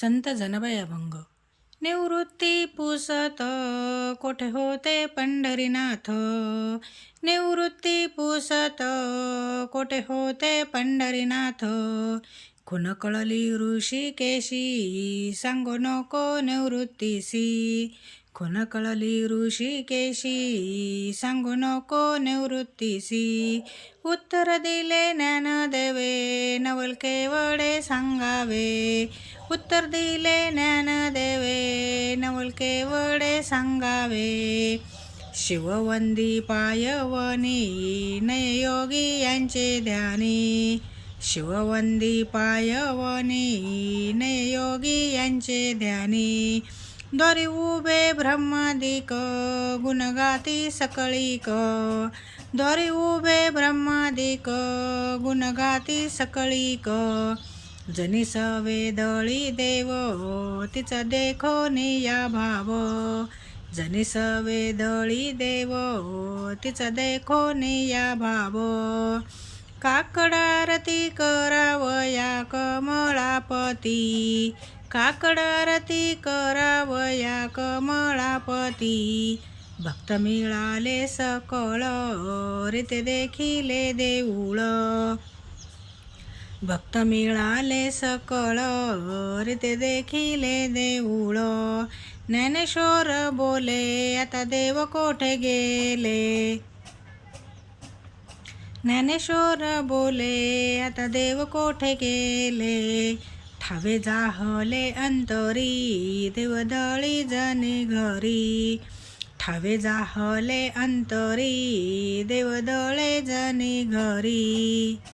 संत जनाबाई अभंग. निवृत्ती पुसत कोठे होते पंढरीनाथ. निवृत्ती पुसत कोठे होते पंढरीनाथ. खुन कळली ऋषिकेशी सांगू नको निवृत्तीसी. खुन कळली ऋषिकेशी सांगू नको निवृत्तीसी. उत्तर दिले ज्ञानदेवे नवल केवळे सांगावे. उत्तर दिले ज्ञानदेवे नवल केवळे सांगावे. शिववंदी पायवनी नययोगी यांचे ध्यानी. शिववंदी पायवनी नययोगी यांचे ध्यानी. द्वारी उभे ब्रह्मादिक गुणगाती सकळीक. द्वारी उभे ब्रह्मादिक गुणगाती सकळीक. जनी सवेदळी देव तिचा देखो निया भाव. जनी सवेदळी देव तिचा देखो निया भाव. काकडारती करावया कमळापती. काकडारती करावया कमळापती. भक्त मिळाले सकळ रीते देखिले देऊळ. भक्त मिळाले सकळ रीते देखिले देऊळ. ज्ञानेश्वर बोले आता देव कोठे गेले. ज्ञानेश्वर बोले आता देव कोठे गेले. ठावे जाहले अंतरी देवदळी जनी घरी. ठावे जाहले अंतरी देवदळे जनी घरी.